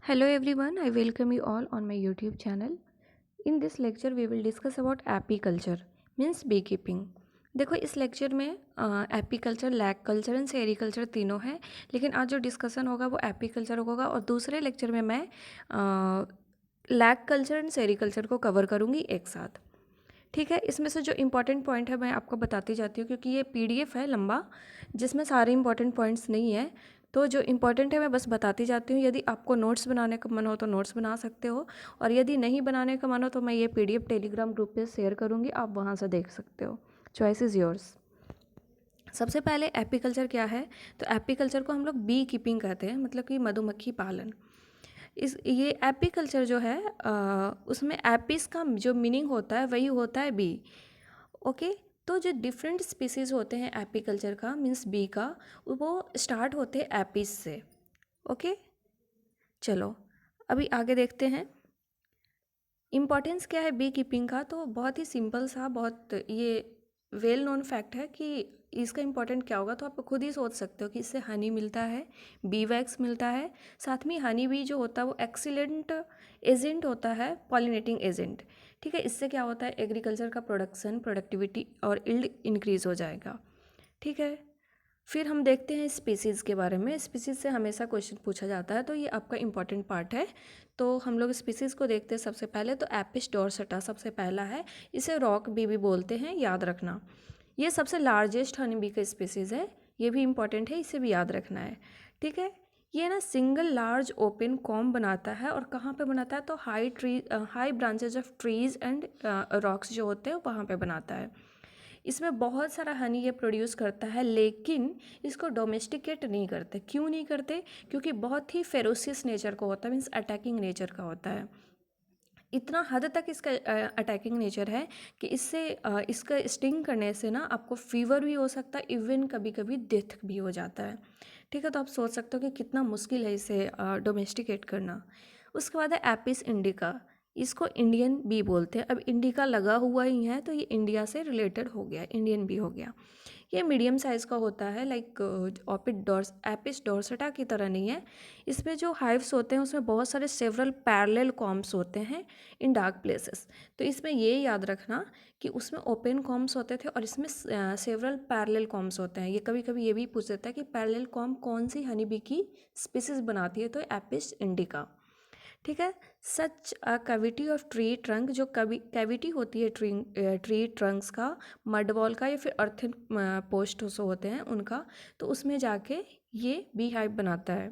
Hello everyone, I welcome you all on my YouTube channel. In this lecture we will discuss about apiculture means beekeeping. देखो इस lecture में apiculture, lag culture and sericulture तीनों हैं, लेकिन आज जो discussion होगा वो एपीकल्चर होगा और दूसरे लेक्चर में मैं लैग कल्चर एंड सेरीकल्चर को कवर करूँगी एक साथ। ठीक है, इसमें से जो इम्पोर्टेंट पॉइंट है मैं आपको बताती जाती हूँ क्योंकि ये पीडीएफ है लंबा जिसमें सारे इम्पोर्टेंट पॉइंट्स नहीं है, तो जो इम्पोर्टेंट है मैं बस बताती जाती हूँ। यदि आपको नोट्स बनाने का मन हो तो नोट्स बना सकते हो, और यदि नहीं बनाने का मन हो तो मैं ये पीडीएफ टेलीग्राम ग्रुप पे शेयर करूँगी, आप वहाँ से देख सकते हो। Choice is yours. सबसे पहले एपीकल्चर क्या है, तो एपीकल्चर को हम लोग बी कीपिंग कहते हैं, मतलब कि मधुमक्खी पालन। इस ये एपीकल्चर जो है उसमें एपिस का जो मीनिंग होता है वही होता है बी। ओके, तो जो डिफरेंट स्पीसीज होते हैं एपीकल्चर का मीन्स बी का, वो स्टार्ट होते हैं एपिस से। ओके, चलो अभी आगे देखते हैं इम्पॉर्टेंस क्या है बी कीपिंग का। तो बहुत ही सिंपल सा, बहुत ये वेल नोन फैक्ट है कि इसका इम्पोर्टेंट क्या होगा, तो आप खुद ही सोच सकते हो कि इससे हनी मिलता है, बी वैक्स मिलता है, साथ में हनी बी जो होता है वो एक्सीलेंट एजेंट होता है, पॉलिनेटिंग एजेंट। ठीक है, इससे क्या होता है एग्रीकल्चर का प्रोडक्शन, प्रोडक्टिविटी और इल्ड इंक्रीज हो जाएगा। ठीक है, फिर हम देखते हैं स्पीसीज़ के बारे में। स्पीसीज़ से हमेशा क्वेश्चन पूछा जाता है, तो ये आपका इंपॉर्टेंट पार्ट है। तो हम लोग स्पीसीज़ को देखते हैं। सबसे पहले तो एपिस डोरसटा सबसे पहला है, इसे रॉक बी भी बोलते हैं, याद रखना। ये सबसे लार्जेस्ट हनी बी का स्पीसीज़ है, ये भी इंपॉर्टेंट है, इसे भी याद रखना है। ठीक है, ये ना सिंगल लार्ज ओपन कॉम्ब बनाता है, और कहाँ पे बनाता है, तो high branches of trees and rocks जो होते हैं वहाँ पे बनाता है। इसमें बहुत सारा हनी ये प्रोड्यूस करता है, लेकिन इसको डोमेस्टिकेट नहीं करते। क्यों नहीं करते, क्योंकि बहुत ही फेरोसियस नेचर का होता है, मीन्स अटैकिंग नेचर का होता है। इतना हद तक इसका अटैकिंग नेचर है कि इसका स्टिंग करने से ना आपको फीवर भी हो सकता है, इवन कभी कभी डेथ भी हो जाता है। ठीक है, तो आप सोच सकते हो कि कितना मुश्किल है इसे डोमेस्टिकेट करना। उसके बाद है एपिस इंडिका, इसको इंडियन बी बोलते हैं। अब इंडिका लगा हुआ ही है तो ये इंडिया से रिलेटेड हो गया, इंडियन बी हो गया। ये मीडियम साइज़ का होता है, लाइक एपिस डोर्सटा की तरह नहीं है। इसमें जो हाइव्स होते हैं उसमें बहुत सारे सेवरल पैरेलल कॉम्ब्स होते हैं इन डार्क प्लेसेस। तो इसमें ये याद रखना कि उसमें ओपन कॉम्ब्स होते थे और इसमें सेवरल पैरेलल कॉम्ब्स होते हैं। ये कभी कभी ये भी पूछ देता है कि पैरेलल कॉम्ब कौन सी हनी बी की स्पीसीज बनाती है, तो एपिस इंडिका। ठीक है, such a cavity of tree trunk, जो कैविटी होती है ट्री ट्रंक्स का, मड वॉल का या फिर अर्थन पोस्ट होते हैं उनका, तो उसमें जाके ये बी हाइव बनाता है।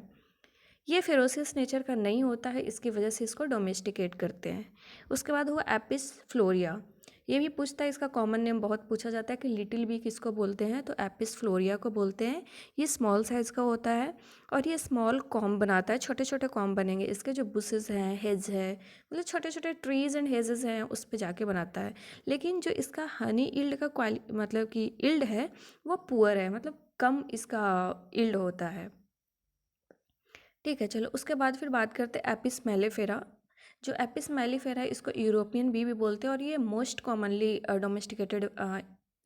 ये फेरोसियस नेचर का नहीं होता है, इसकी वजह से इसको डोमेस्टिकेट करते हैं। उसके बाद हुआ एपिस फ्लोरिया। ये भी पूछता है, इसका कॉमन नेम बहुत पूछा जाता है कि लिटिल बी किसको बोलते हैं, तो एपिस फ्लोरिया को बोलते हैं। ये स्मॉल साइज़ का होता है और ये स्मॉल कॉम्ब बनाता है, छोटे छोटे कॉम्ब बनेंगे इसके, जो बुसेस हैं, हेज है, मतलब छोटे छोटे ट्रीज एंड हेजेस हैं उस पर जाके बनाता है। लेकिन जो इसका हनी इल्ड का मतलब कि इल्ड है वो पुअर है, मतलब कम इसका इल्ड होता है। ठीक है, चलो उसके बाद फिर बात करते हैं एपिस मेलिफेरा। जो एपिस मेलिफेरा है इसको यूरोपियन बी भी बोलते हैं, और ये most commonly domesticated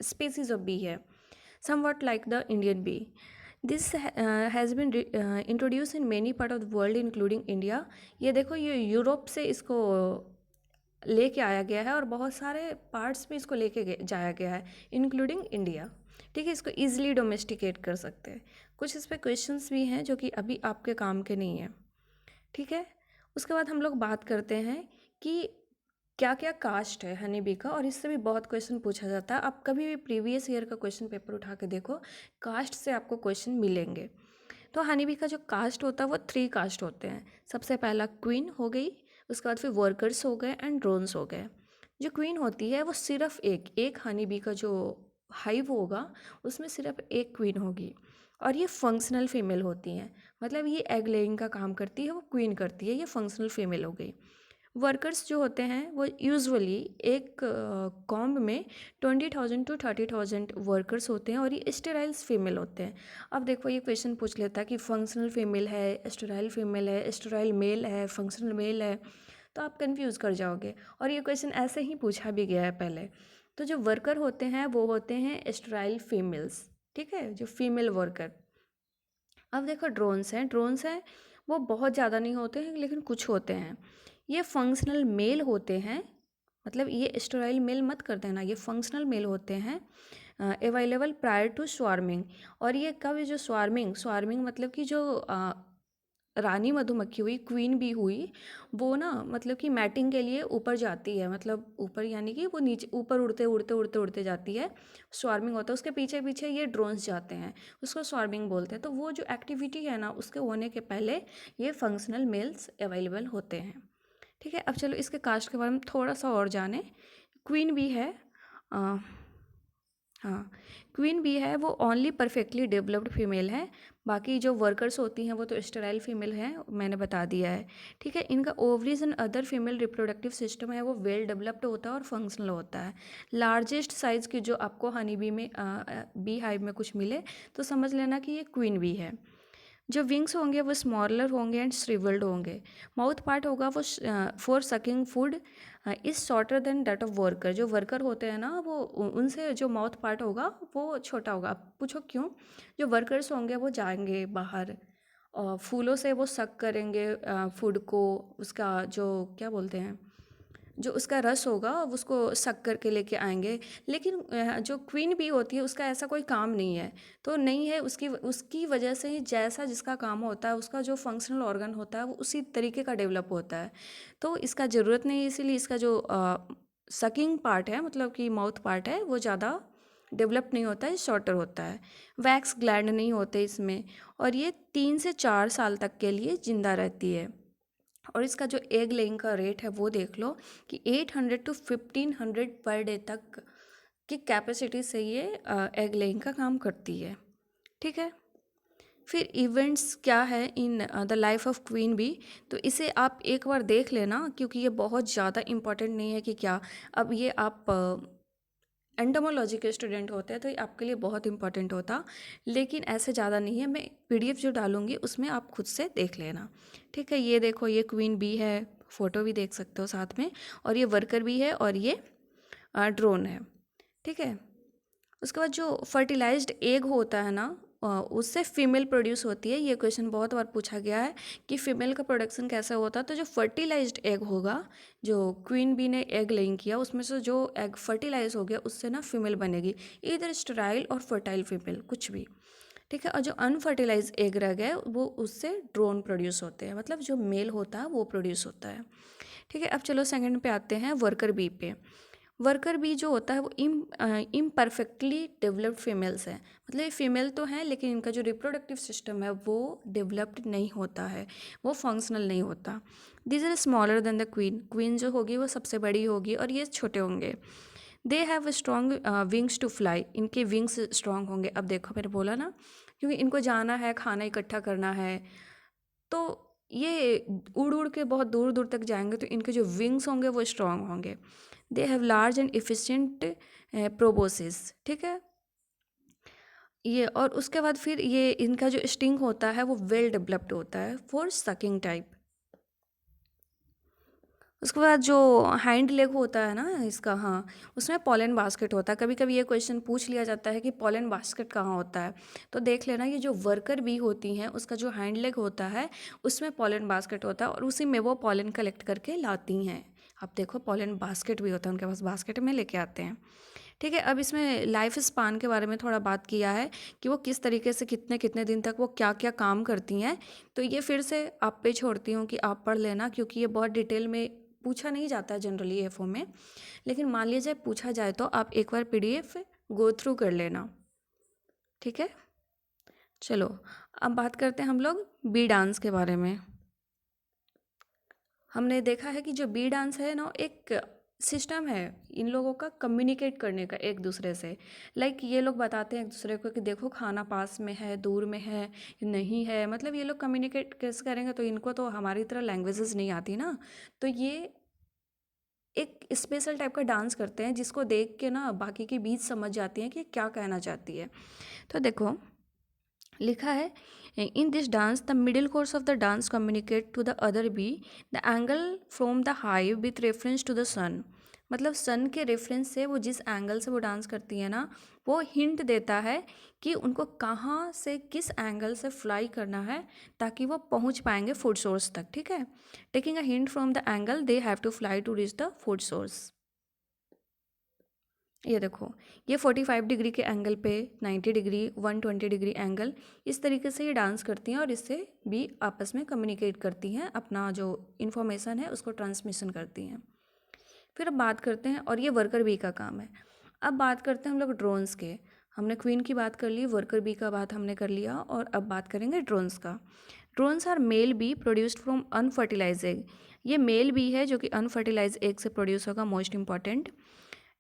species of bee है, something like the Indian bee. This has been introduce in many part of the world including India. ये देखो, ये यूरोप से इसको लेके आया गया है और बहुत सारे पार्ट्स में इसको जाया गया है, इंक्लूडिंग इंडिया। ठीक है, इसको ईजिली डोमेस्टिकेट कर सकते हैं। कुछ इस पर क्वेश्चंस भी हैं जो कि अभी आपके काम के नहीं हैं। ठीक है, उसके बाद हम लोग बात करते हैं कि क्या क्या कास्ट है हनी बी का, और इससे भी बहुत क्वेश्चन पूछा जाता है। आप कभी भी प्रीवियस ईयर का क्वेश्चन पेपर उठा के देखो, कास्ट से आपको क्वेश्चन मिलेंगे। तो हनी बी का जो कास्ट होता है वो 3 कास्ट होते हैं। सबसे पहला क्वीन हो गई, उसके बाद फिर वर्कर्स हो गए एंड ड्रोन्स हो गए। जो क्वीन होती है वो सिर्फ एक हनी बी का जो हाइव होगा उसमें सिर्फ एक क्वीन होगी, और ये फंक्शनल फीमेल होती हैं, मतलब ये एग लेइंग का काम करती है, वो क्वीन करती है, ये फंक्शनल फीमेल हो गई। वर्कर्स जो होते हैं वो यूजुअली एक कॉम्ब में 20,000 टू 30,000 वर्कर्स होते हैं, और ये स्टेराइल्स फीमेल होते हैं। अब देखो, ये क्वेश्चन पूछ लेता है कि फंक्शनल फीमेल है, स्टेराइल फीमेल है, स्टेराइल मेल है, फंक्शनल मेल है, तो आप कंफ्यूज कर जाओगे। और ये क्वेश्चन ऐसे ही पूछा भी गया है पहले। तो जो वर्कर होते हैं वो होते हैं स्टेराइल फीमेल्स। ठीक है, जो फीमेल वर्कर। अब देखो ड्रोन्स हैं, वो बहुत ज़्यादा नहीं होते हैं लेकिन कुछ होते हैं। ये फंक्शनल मेल होते हैं, मतलब ये स्टेराइल मेल मत कर देना, ये फंक्शनल मेल होते हैं अवेलेबल प्रायर टू स्वार्मिंग। और ये कब, जो स्वार्मिंग, स्वार्मिंग मतलब कि जो रानी मधुमक्खी हुई, क्वीन बी हुई, वो ना मतलब कि मैटिंग के लिए ऊपर जाती है, मतलब ऊपर यानी कि वो नीचे ऊपर उड़ते उड़ते उड़ते उड़ते जाती है, स्वार्मिंग होता है। उसके पीछे पीछे ये ड्रोन्स जाते हैं, उसको स्वार्मिंग बोलते हैं। तो वो जो एक्टिविटी है ना, उसके होने के पहले ये फंक्शनल मेल्स अवेलेबल होते हैं। ठीक है, अब चलो इसके कास्ट के बारे में थोड़ा सा और जाने। क्वीन बी है, अ, हाँ, क्वीन बी है, वो ओनली परफेक्टली डेवलप्ड फीमेल है। बाकी जो वर्कर्स होती हैं वो तो स्टेराइल फीमेल हैं, मैंने बता दिया है। ठीक है, इनका ovaries and other female reproductive system है वो वेल डेवलप्ड होता है और फंक्शनल होता है। लार्जेस्ट साइज़ की जो आपको हनी बी में बी हाइव में कुछ मिले तो समझ लेना कि ये क्वीन बी है। जो विंग्स होंगे वो स्मॉलर होंगे एंड श्रिवल्ड होंगे। माउथ पार्ट होगा वो for sucking food is shorter than that of worker. जो वर्कर होते हैं ना, वो उनसे जो माउथ पार्ट होगा वो छोटा होगा। आप पूछो क्यों? जो वर्कर्स होंगे वो जाएंगे बाहर और फूलों से वो सक करेंगे फूड को, उसका जो क्या बोलते हैं, जो उसका रस होगा उसको सक करके लेके आएंगे। लेकिन जो क्वीन बी होती है उसका ऐसा कोई काम नहीं है, तो नहीं है उसकी उसकी वजह से ही जैसा जिसका काम होता है, उसका जो फंक्शनल ऑर्गन होता है वो उसी तरीके का डेवलप होता है। तो इसका ज़रूरत नहीं है, इसीलिए इसका जो सकिंग पार्ट है, मतलब कि माउथ पार्ट है, वो ज़्यादा डेवलप नहीं होता है, शॉर्टर होता है। वैक्स ग्लैंड नहीं होते इसमें, और ये 3 से 4 साल तक के लिए ज़िंदा रहती है। और इसका जो एग लेइंग का रेट है वो देख लो कि 800 टू 1500 पर डे तक की कैपेसिटी से ये एग लेइंग का काम करती है। ठीक है, फिर इवेंट्स क्या है in the life of queen bee, तो इसे आप एक बार देख लेना क्योंकि ये बहुत ज़्यादा इम्पॉर्टेंट नहीं है कि क्या। अब ये आप एंटोमोलॉजी के स्टूडेंट होते हैं तो ये आपके लिए बहुत इंपॉर्टेंट होता, लेकिन ऐसे ज़्यादा नहीं है। मैं पीडीएफ जो डालूंगी उसमें आप खुद से देख लेना। ठीक है, ये देखो, ये क्वीन बी है, फ़ोटो भी देख सकते हो साथ में, और ये वर्कर भी है, और ये ड्रोन है। ठीक है, उसके बाद जो फर्टिलाइज्ड एग होता है ना, उससे फीमेल प्रोड्यूस होती है। ये क्वेश्चन बहुत बार पूछा गया है कि फीमेल का प्रोडक्शन कैसे होता है। तो जो फर्टिलाइज्ड एग होगा, जो क्वीन बी ने एग लेइंग किया उसमें से जो एग फर्टिलाइज हो गया उससे ना फीमेल बनेगी, इधर स्टेराइल और फर्टाइल फीमेल कुछ भी। ठीक है, और जो अनफर्टिलाइज एग रह गए वो उससे ड्रोन प्रोड्यूस होते हैं, मतलब जो मेल होता है वो प्रोड्यूस होता है। ठीक है, अब चलो सेकंड पे आते हैं, वर्कर बी पे। वर्कर बी जो होता है वो इम्परफेक्टली डेवलप्ड फीमेल्स हैं, मतलब ये फीमेल तो हैं लेकिन इनका जो रिप्रोडक्टिव सिस्टम है वो डेवलप्ड नहीं होता है, वो फंक्शनल नहीं होता। These are smaller than the queen, queen जो होगी वो सबसे बड़ी होगी और ये छोटे होंगे। They have strong wings to fly, इनके विंग्स स्ट्रॉन्ग होंगे। अब देखो, मैंने बोला ना, क्योंकि इनको जाना है, खाना इकट्ठा करना है, तो ये उड़ उड़ के बहुत दूर दूर तक जाएंगे, तो इनके जो विंग्स होंगे वो स्ट्रॉन्ग होंगे। They have large and efficient proboscis. ठीक है, ये, और उसके बाद फिर ये इनका जो स्टिंग होता है वो वेल डेवलप्ड होता है फॉर सकिंग टाइप। उसके बाद जो हैंड लेग होता है ना इसका, हाँ, उसमें पॉलन बास्केट होता है। कभी कभी ये क्वेश्चन पूछ लिया जाता है कि पॉलन बास्केट कहाँ होता है, तो देख लेना, ये जो वर्कर बी होती हैं उसका जो हैंड लेग होता है उसमें पॉलन बास्केट होता है और उसी में वो पॉलन कलेक्ट करके लाती हैं। आप देखो, पॉलन बास्केट भी होता है उनके पास, बास्केट में लेके आते हैं। ठीक है, अब इसमें लाइफ स्पान के बारे में थोड़ा बात किया है कि वो किस तरीके से कितने कितने दिन तक वो क्या क्या काम करती हैं। तो ये फिर से आप पे छोड़ती हूँ कि आप पढ़ लेना, क्योंकि ये बहुत डिटेल में पूछा नहीं जाता है जनरली एफओ में, लेकिन मान लीजिए पूछा जाए तो आप एक बार पीडीएफ गो थ्रू कर लेना। ठीक है, चलो अब बात करते हैं हम लोग बी डांस के बारे में। हमने देखा है कि जो बी डांस है ना, एक सिस्टम है इन लोगों का कम्युनिकेट करने का एक दूसरे से। लाइक ये लोग बताते हैं एक दूसरे को कि देखो खाना पास में है, दूर में है, नहीं है, मतलब ये लोग कम्युनिकेट कैसे करेंगे, तो इनको तो हमारी तरह लैंग्वेजेस नहीं आती ना, तो ये एक स्पेशल टाइप का डांस करते हैं जिसको देख के ना बाकी की बीच समझ जाती हैं कि क्या कहना चाहती है। तो देखो, लिखा है, in this dance the middle course of the dance communicate to the other bee the angle from the hive with reference to the sun. मतलब सन के रेफरेंस से वो जिस एंगल से वो डांस करती है ना, वो हिंट देता है कि उनको कहाँ से किस एंगल से फ्लाई करना है ताकि वो पहुंच पाएंगे फूड सोर्स तक। ठीक है, taking a hint from the angle they have to fly to reach the food source. ये देखो, ये 45 डिग्री के एंगल पे 90 डिग्री 120 डिग्री एंगल, इस तरीके से ये डांस करती हैं और इससे भी आपस में कम्युनिकेट करती हैं, अपना जो इन्फॉर्मेशन है उसको ट्रांसमिशन करती हैं। फिर अब बात करते हैं, और ये वर्कर बी का काम है। अब बात करते हैं हम लोग ड्रोन्स के। हमने क्वीन की बात कर ली, वर्कर बी का बात हमने कर लिया, और अब बात करेंगे ड्रोन्स का। Drones are male bee produced from unfertilised egg. ये मेल बी है जो कि अनफर्टिलाइज एग से प्रोड्यूस होगा, मोस्ट इंपॉर्टेंट।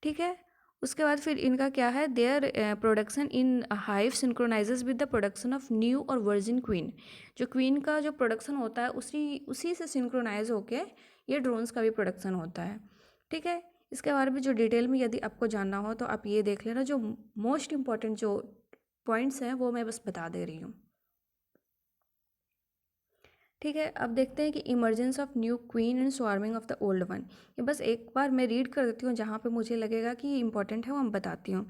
ठीक है, उसके बाद फिर इनका क्या है, their production in hive synchronises with the production of new or virgin queen. जो क्वीन का जो प्रोडक्शन होता है उसी से सिंक्रोनाइज होके ये ड्रोन्स का भी प्रोडक्शन होता है। ठीक है, इसके बारे में जो डिटेल में यदि आपको जानना हो तो आप ये देख लेना, जो मोस्ट इंपॉर्टेंट जो पॉइंट्स हैं वो मैं बस बता दे रही हूँ। ठीक है, अब देखते हैं कि emergence of new queen and swarming of the old one. ये बस एक बार मैं रीड कर देती हूँ, जहाँ पे मुझे लगेगा कि ये इंपॉर्टेंट है वो मैं बताती हूँ।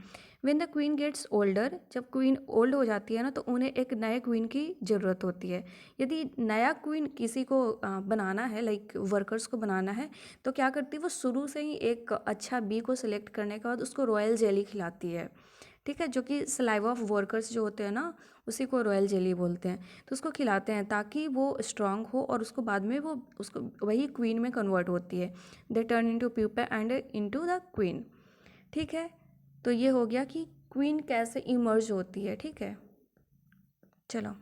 When the queen gets older, जब क्वीन ओल्ड हो जाती है ना, तो उन्हें एक नए क्वीन की ज़रूरत होती है। यदि नया क्वीन किसी को बनाना है, लाइक वर्कर्स को बनाना है, तो क्या करती है वो शुरू से ही एक अच्छा बी को सिलेक्ट करने के बाद उसको रॉयल जेली खिलाती है। ठीक है, जो कि सलाइवा ऑफ वर्कर्स जो होते हैं ना, उसी को रॉयल जेली बोलते हैं। तो उसको खिलाते हैं ताकि वो स्ट्रांग हो, और उसको बाद में वो उसको वही क्वीन में कन्वर्ट होती है। They turn into pupa and into the queen. ठीक है, तो ये हो गया कि क्वीन कैसे इमर्ज होती है। ठीक है, चलो,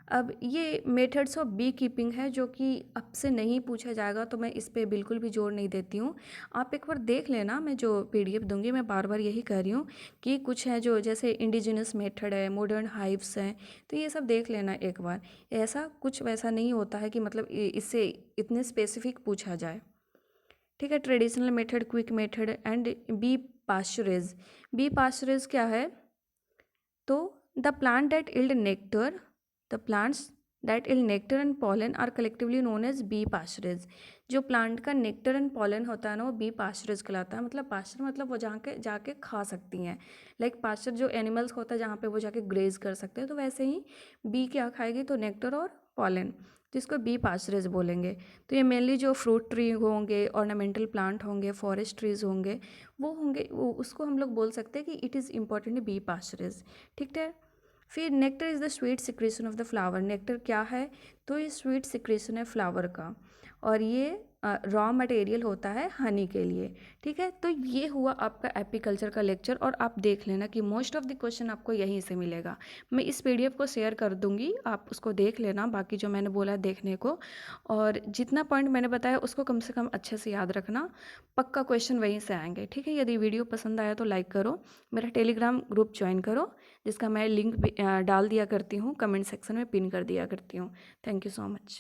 अब ये मेथड्स ऑफ बी कीपिंग है जो कि अब से नहीं पूछा जाएगा, तो मैं इस पर बिल्कुल भी जोर नहीं देती हूँ। आप एक बार देख लेना, मैं जो पीडीएफ दूंगी मैं बार बार यही कह रही हूँ कि कुछ है जो जैसे इंडिजिनस मेथड है, मॉडर्न हाइव्स हैं, तो ये सब देख लेना एक बार। ऐसा कुछ वैसा नहीं होता है कि मतलब इससे इतने स्पेसिफिक पूछा जाए। ठीक है, traditional method, quick method and bee pasturage. Bee pasturage क्या है, तो the plant that yield nectar, the plants that yield nectar and pollen are collectively known as bee pasturage. जो प्लांट का नेक्टर एंड पॉलन होता है ना, वो B पास्चरेज कहलाता है। मतलब पास्चर मतलब वो जाके जाके खा सकती हैं, लाइक पास्चर जो एनिमल्स होता है जहाँ पे वो जाके ग्रेज कर सकते हैं, तो वैसे ही बी क्या खाएगी, तो नेक्टर और पॉलन, जिसको बी पास्चरेज बोलेंगे। तो ये मेनली जो फ्रूट ट्री होंगे, ऑर्नामेंटल प्लांट होंगे, फॉरेस्ट ट्रीज होंगे, वो होंगे, वो उसको हम लोग बोल सकते हैं कि इट इज़ इम्पॉर्टेंट बी पास्चरेज। ठीक है, फिर nectar is the sweet secretion of the flower. Nectar क्या है, तो ये स्वीट सिक्रेशन है फ्लावर का, और ये रॉ मटेरियल होता है हनी के लिए। ठीक है, तो ये हुआ आपका एपीकल्चर का लेक्चर, और आप देख लेना कि मोस्ट ऑफ द क्वेश्चन आपको यहीं से मिलेगा। मैं इस पीडीएफ को शेयर कर दूंगी, आप उसको देख लेना, बाकी जो मैंने बोला देखने को, और जितना पॉइंट मैंने बताया उसको कम से कम अच्छे से याद रखना। पक्का क्वेश्चन वहीं से आएंगे। ठीक है, यदि वीडियो पसंद आया तो लाइक करो, मेरा टेलीग्राम ग्रुप ज्वाइन करो, जिसका मैं लिंक भी डाल दिया करती हूँ, कमेंट सेक्शन में पिन कर दिया करती हूँ। Thank you so much.